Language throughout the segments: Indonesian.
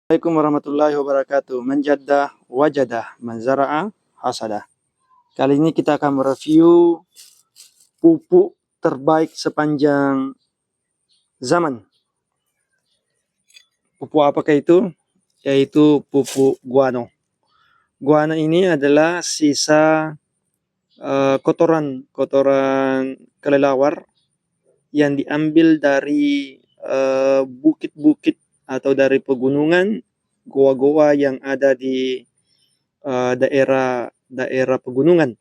Assalamualaikum warahmatullahi wabarakatuh. Menjadah wajadah, manzara'a hasadah. Kali ini kita akan mereview pupuk terbaik sepanjang zaman. Pupuk apakah itu? Yaitu pupuk guano. Guano ini adalah sisa kotoran kelelawar yang diambil dari bukit-bukit atau dari pegunungan, goa-goa yang ada di daerah pegunungan.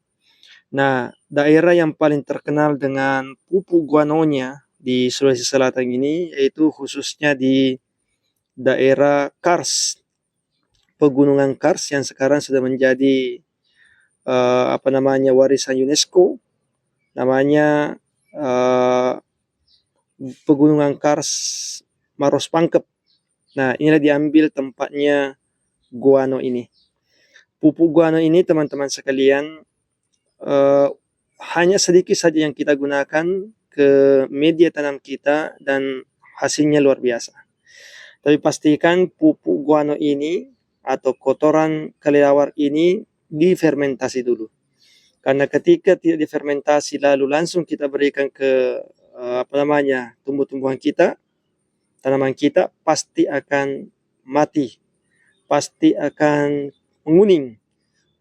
Nah, daerah yang paling terkenal dengan pupuk guanonya di Sulawesi Selatan ini yaitu khususnya di daerah Kars, pegunungan Kars yang sekarang sudah menjadi warisan UNESCO. Namanya pegunungan Kars Maros Pangkep. Nah, inilah diambil tempatnya guano ini. Pupuk guano ini teman-teman sekalian hanya sedikit saja yang kita gunakan ke media tanam kita dan hasilnya luar biasa. Tapi pastikan pupuk guano ini atau kotoran kelelawar ini difermentasi dulu. Karena ketika tidak difermentasi lalu langsung kita berikan ke tumbuh-tumbuhan kita, tanaman kita pasti akan mati, pasti akan menguning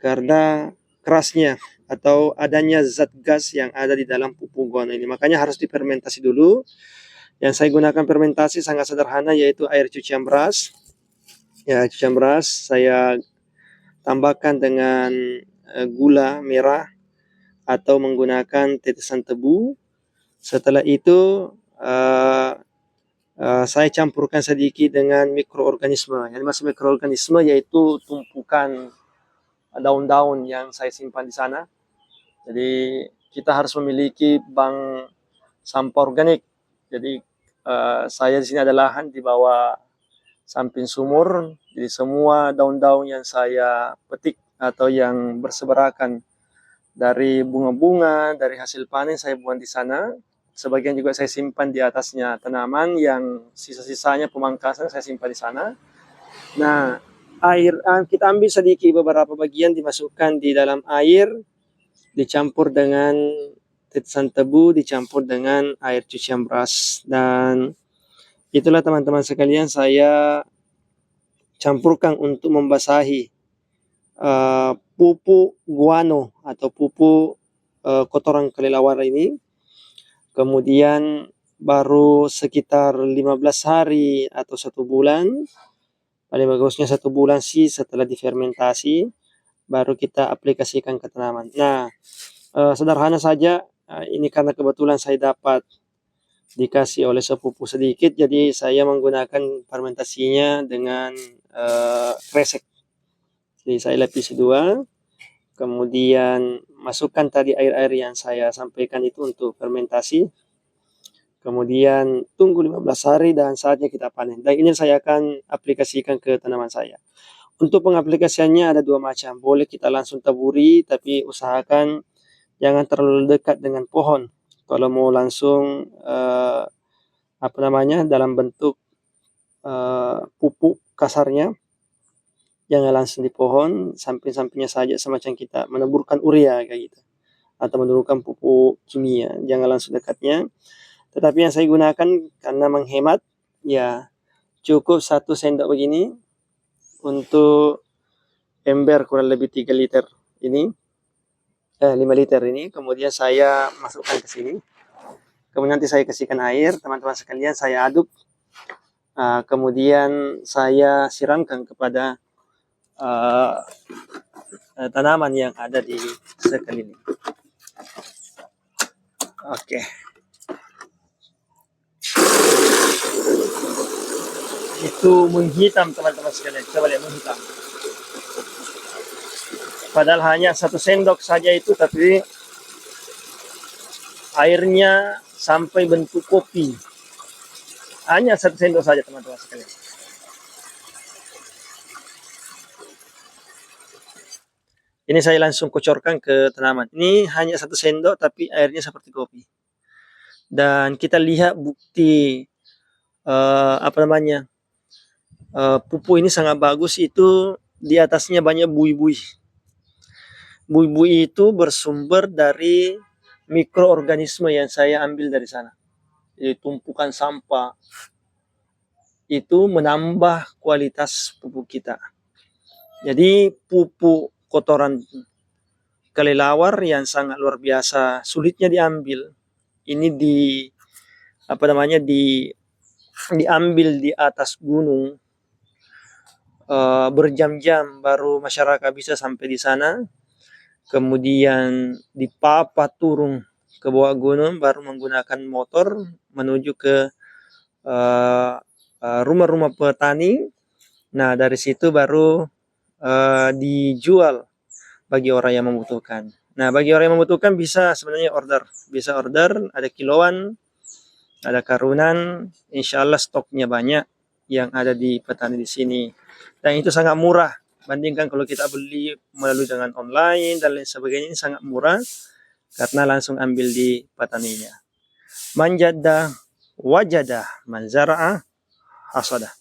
karena kerasnya atau adanya zat gas yang ada di dalam pupuk guano ini. Makanya harus difermentasi dulu. Yang saya gunakan fermentasi sangat sederhana yaitu air cucian beras. Ya, cucian beras saya tambahkan dengan gula merah atau menggunakan tetesan tebu. Setelah itu saya campurkan sedikit dengan mikroorganisme. Yang dimaksud mikroorganisme yaitu tumpukan daun-daun yang saya simpan di sana. Jadi kita harus memiliki bank sampah organik. Jadi saya di sini ada lahan di bawah samping sumur. Jadi semua daun-daun yang saya petik atau yang berseberakan dari bunga-bunga, dari hasil panen saya buang di sana. Sebagian juga saya simpan di atasnya tanaman yang sisa-sisanya pemangkasan saya simpan di sana. Nah, air kita ambil sedikit beberapa bagian dimasukkan di dalam air, dicampur dengan tetesan tebu, dicampur dengan air cucian beras, dan itulah teman-teman sekalian saya campurkan untuk membasahi pupuk guano atau pupuk kotoran kelelawar ini. Kemudian baru sekitar 15 hari atau 1 bulan, paling bagusnya 1 bulan sih setelah difermentasi, baru kita aplikasikan ke tanaman. Nah, sederhana saja, ini karena kebetulan saya dapat dikasih oleh sepupu sedikit, jadi saya menggunakan fermentasinya dengan kresek. Jadi saya lapisi 2, kemudian masukkan tadi air-air yang saya sampaikan itu untuk fermentasi. Kemudian tunggu 15 hari dan saatnya kita panen. Dan ini saya akan aplikasikan ke tanaman saya. Untuk pengaplikasiannya ada 2 macam. Boleh kita langsung taburi, tapi usahakan jangan terlalu dekat dengan pohon. Kalau mau langsung dalam bentuk pupuk kasarnya, jangan langsung di pohon, samping-sampingnya saja semacam kita meneburkan urea kayak gitu. Atau meneburkan pupuk kimia, jangan langsung dekatnya. Tetapi yang saya gunakan karena menghemat, ya cukup 1 sendok begini untuk ember kurang lebih 3 liter ini, 5 liter ini. Kemudian saya masukkan ke sini. Kemudian nanti saya kasihkan air, teman-teman sekalian saya aduk. Kemudian saya siramkan kepada tanaman yang ada di sekeliling. Oke. Itu menghitam teman-teman sekalian, coba lihat menghitam. Padahal hanya 1 sendok saja itu, tapi airnya sampai bentuk kopi. Hanya 1 sendok saja teman-teman sekalian. Ini saya langsung kocorkan ke tanaman. Ini hanya 1 sendok tapi airnya seperti kopi. Dan kita lihat bukti pupuk ini sangat bagus itu di atasnya banyak buih-buih. Buih-buih itu bersumber dari mikroorganisme yang saya ambil dari sana. Jadi tumpukan sampah itu menambah kualitas pupuk kita. Jadi pupuk kotoran kelelawar yang sangat luar biasa sulitnya diambil. Ini diambil di atas gunung, berjam-jam baru masyarakat bisa sampai di sana. Kemudian dipapa turun ke bawah gunung baru menggunakan motor menuju ke rumah-rumah petani. Nah dari situ baru dijual bagi orang yang membutuhkan. Nah bagi orang yang membutuhkan bisa sebenarnya bisa order, ada kiloan, ada karunan, insya Allah stoknya banyak yang ada di petani di sini. Dan itu sangat murah. Bandingkan kalau kita beli melalui dengan online dan lain sebagainya, ini sangat murah karena langsung ambil di petaninya. Manjada wajadah manzara'a hasadah.